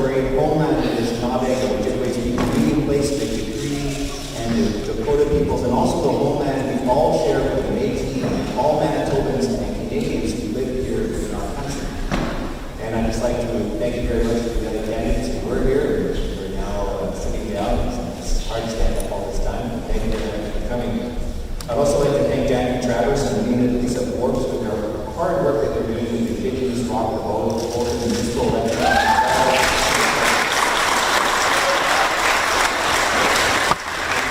Territory, homeland is Nabe, which equates to the meeting place, the Cree, and the Dakota peoples, and also the homeland we all share with the Métis and all Manitobans and Canadians who live here in our country. And I'd just like to thank you very much for the other candidates who were here. We're now sitting down. It's hard to stand up all this time. Thank you very much for coming. I'd also like to thank Jackie Travers and Lisa Forbes for their hard work that they're doing with the Indigenous Rock the Boat for the municipal election.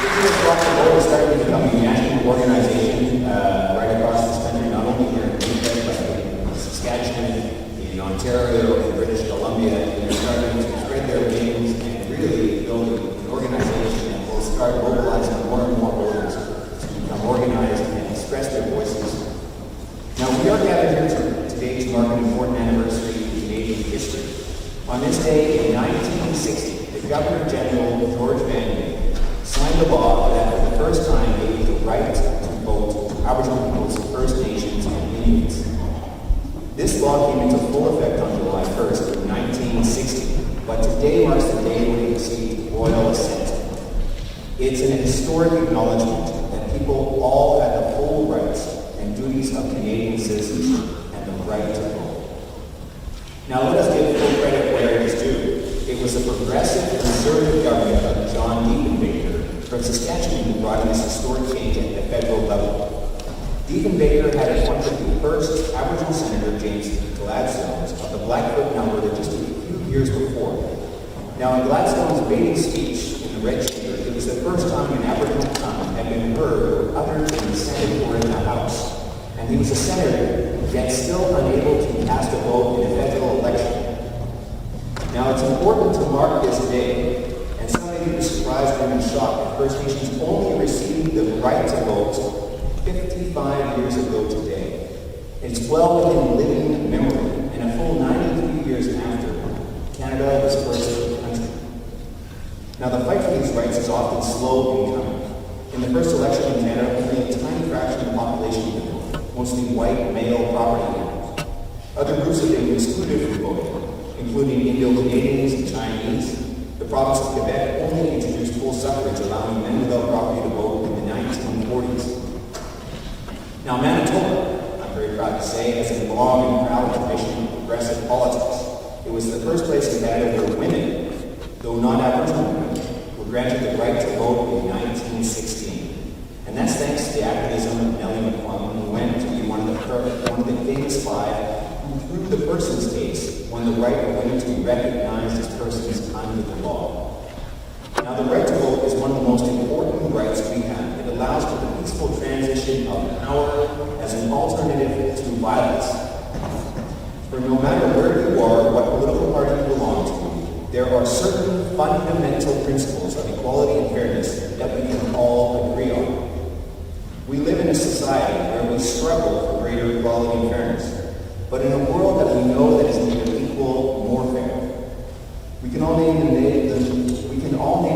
Indigenous Rock the Boat is starting to become a national organization right across this country, not only here in Winnipeg, but in Saskatchewan, in Ontario, in British Columbia, and they're starting to spread their wings and really build an organization that will start mobilizing more and more voters to become organized and express their voices. Now, we are gathered here today to mark an important anniversary in Canadian history. On this day in 1960, the Governor General, George Van Dyke, signed a law that for the first time gave the right to vote to Aboriginal peoples, First Nations, and Inuits. This law came into full effect on July 1st of 1960, but today marks the day when it received royal assent. It's an historic acknowledgement that people all have the full rights and duties of Canadian citizens and the right to vote. Now let us give full credit where it is due. It was a progressive conservative government of John Diefenbaker from Saskatchewan who brought in this historic change at the federal level. Diefenbaker had appointed the first Aboriginal Senator, James Gladstone, of the Blackfoot number just a few years before. Now in Gladstone's maiden speech in the Red Chamber, it was the first time an Aboriginal tongue had been heard or uttered in the Senate or in the House. And he was a senator, yet still unable to cast a vote in a federal election. Now it's important to mark this day, and some of you will be surprised or even shocked that First Nations only received the right to vote 55 years ago today. It's well within living memory, and a full 93 years after Canada was first country. Now the fight for these rights is often slow in coming. In the first election in Canada, only a tiny fraction of the population voted, mostly white male property owners. Other groups have been excluded from voting, including Indo-Canadians and Chinese. The province of Quebec only introduced full suffrage, allowing men without property to vote in the 1940s. Now Manitoba, I'm very proud to say, has a long and proud tradition of progressive politics. It was the first place in Canada where women, though not Aboriginal women, were granted the right to vote in 1916. And that's thanks to the activism of Nellie McClung, who went to be one of the famous five who, through the Persons Case, won the right of women to be recognized as persons under the law. Now, the right to vote is one of the most important rights we have. It allows for the peaceful transition of power as an alternative to violence. For no matter where you are, what political party you belong to, there are certain fundamental principles of equality and fairness that we can all agree on. We live in a society where we struggle for greater equality and fairness, but in a world that we know that is neither equal nor fair. We can all name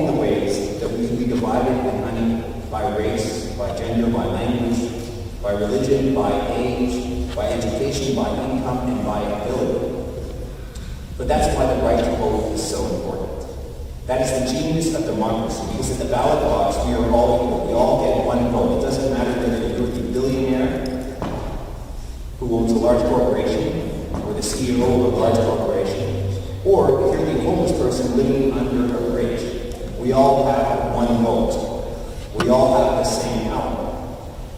the ways that we can be divided and honeyed by race, by gender, by language, by religion, by age, by education, by income, and by ability. But that's why the right to vote is so important. That is the genius of democracy, because at the ballot box, we are all equal. We all get one vote. It doesn't matter whether you're the billionaire who owns a large corporation, or the CEO of a large corporation, or if you're the homeless person living under a bridge. We all have one vote. We all have the same power.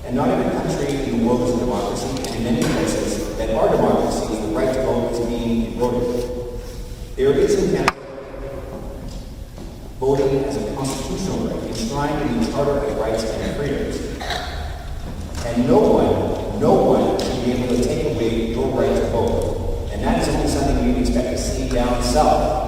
And not every country in the world is a democracy, and in many places that are democracies, the right to vote is being eroded. There is in Canada voting as a constitutional right, enshrined in the Charter of Rights and Freedoms. And no one should be able to take away your right to vote. And that is only something we expect to see down south.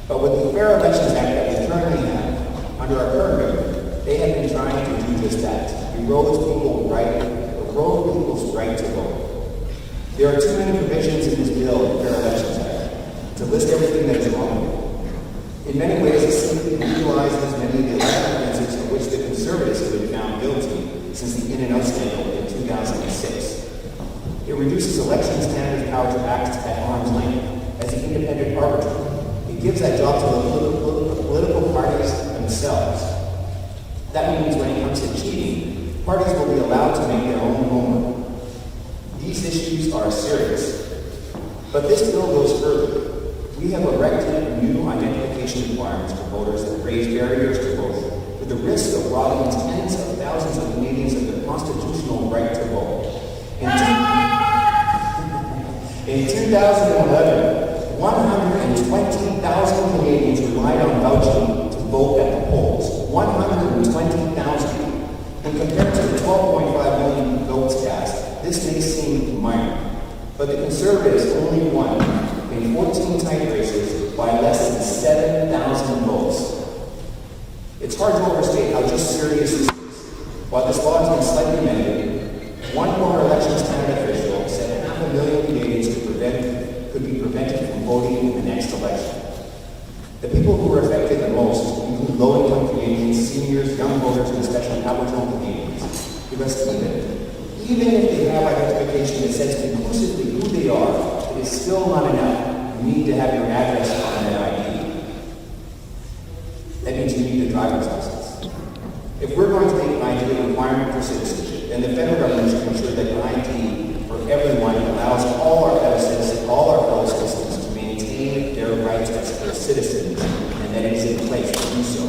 But with the Fair Elections Act that we currently have, under our current government, they have been trying to do just that, erode people's right to vote. There are too many provisions in this bill, the Fair Elections Act, to list everything that is wrong with it. In many ways, it simply legalizes many of the election offenses of which the Conservatives have been found guilty since the In and Out scandal in 2006. It reduces Elections Canada's power to act at arm's length as the independent arbiter, It gives that job to the political parties themselves. That means when it comes to cheating, parties will be allowed to make their own homework. These issues are serious. But this bill goes further. We have erected new identification requirements for voters that raise barriers to vote, with the risk of robbing tens of thousands of Canadians of their constitutional right to vote. In 2011, 120,000 Canadians relied on vouching to vote at the polls. 120,000. And compared to the 12.5 million votes cast, this may seem minor. But the Conservatives only won in 14 tight races by less than 7,000 votes. It's hard to overstate how just serious this is. While this law has been slightly amended, one former Elections Canada official said 500,000 Canadians could be prevented from voting in the next election. The people who were affected the most include low-income Canadians, seniors, young voters, and especially Aboriginal Canadians. Because even if they have identification that says conclusively who they are, it is still not enough. You need to have your address on that ID. That means you need a driver's license. If we're going to make an ID a requirement for citizenship, then the federal government should ensure that an ID for everyone allows all our fellow citizens to maintain their rights as their citizens, and that it is in place to do so.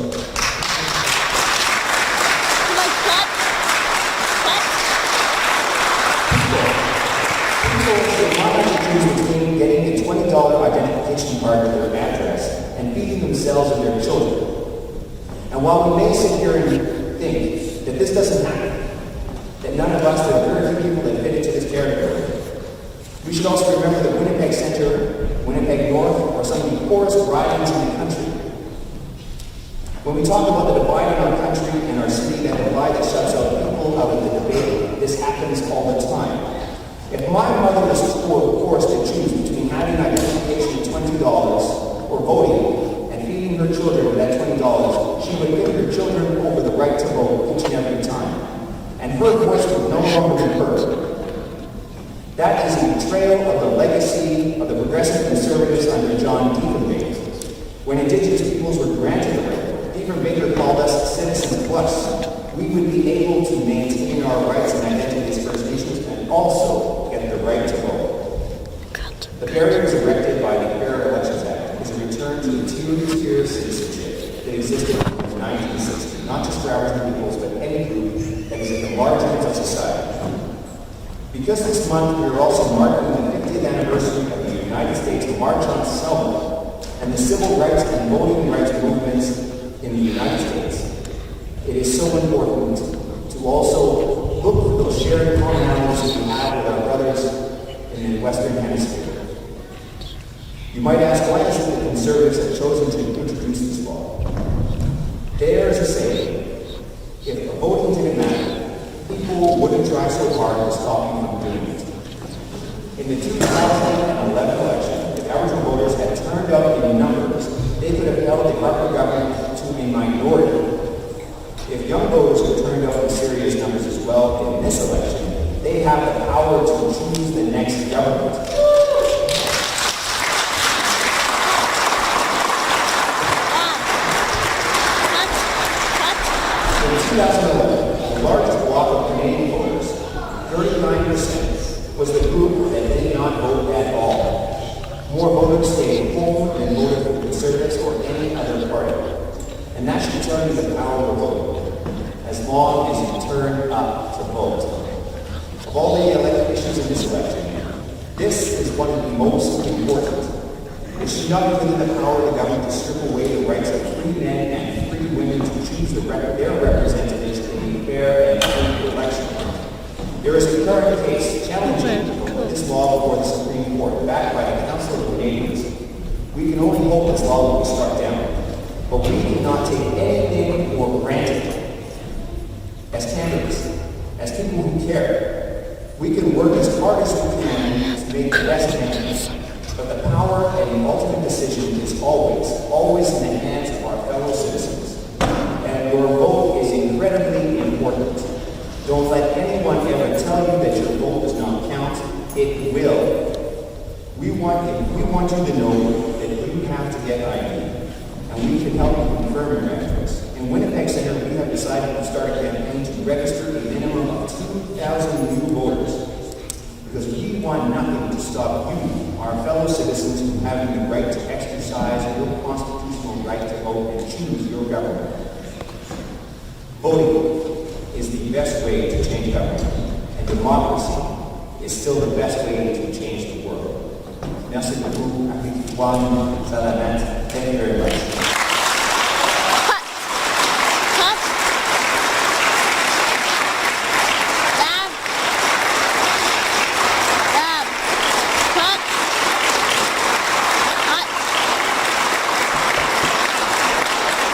Between getting a $20 identification card with their address and feeding themselves and their children. And while we may sit here and think that this doesn't happen, that none of us, there are very few people that fit into this category, we should also remember that Winnipeg Centre, Winnipeg North are some of the poorest ridings in the country. When we talk about the divide in our country and our city, that divide that shuts out people out of the debate, this happens all the time. If my mother was forced to choose between having an identification of $20 or voting and feeding her children with that $20, she would give her children over the right to vote each and every time. And her voice would no longer be heard. That is a betrayal of the legacy of the progressive Conservatives under John Diefenbaker. When Indigenous peoples were granted the right, Diefenbaker called us Citizens Plus. We would be able to maintain our rights and identity as First Nations and also get the right to vote. The barriers erected by the Fair Elections Act is a return to the two-tier citizenship that existed in 1960, not just for Aboriginal peoples, but any group that is at the margins of society. Because this month we are also marking the 50th anniversary of the United States March on Selma and the civil rights and voting rights movements in the United States, it is so important to also look for those shared commonalities that we have with our brothers in the Western Hemisphere. You might ask, why is it the Conservatives have chosen to introduce this law? There is a saying, if the voting didn't matter, people wouldn't try so hard to stop you from doing it. In the 2011 election, if Aboriginal voters had turned up in numbers, they could have held the Harper government to a minority. If young voters were turned up in serious numbers as well in this election, they have the power to choose the next government. In 2011, the largest block of Canadian voters, 39%, was the group that did not vote at all. More voters stayed home than voted for the Conservatives or any other party. And that should tell you the power of voting, as long as you turn up to vote. Of all the elected issues in this election, this is one of the most important. It should not be within the power of the government to strip away the rights of free men and free women to choose their representatives in a fair and free election. There is a current case challenging this law before the Supreme Court, backed by the Council of Canadians. We can only hope this law will be struck down. But we cannot take anything for granted. As candidates, as people who care, we can work as hard as we can to make the best candidates. But the power and the ultimate decision is always in the hands of our fellow citizens. And your vote is incredibly important. Don't let anyone ever tell you that your vote does not count. It will. We We want you to know that you have to get ID, and we can help you confirm your address. In Winnipeg Centre, we have decided to start a campaign to register a minimum of 2,000 new voters, because we want nothing to stop you, our fellow citizens, from having the right to exercise your constitutional right to vote and choose your government. Voting is the best way to change government, and democracy is still the best way to change the world. Merci beaucoup. Thank you very much.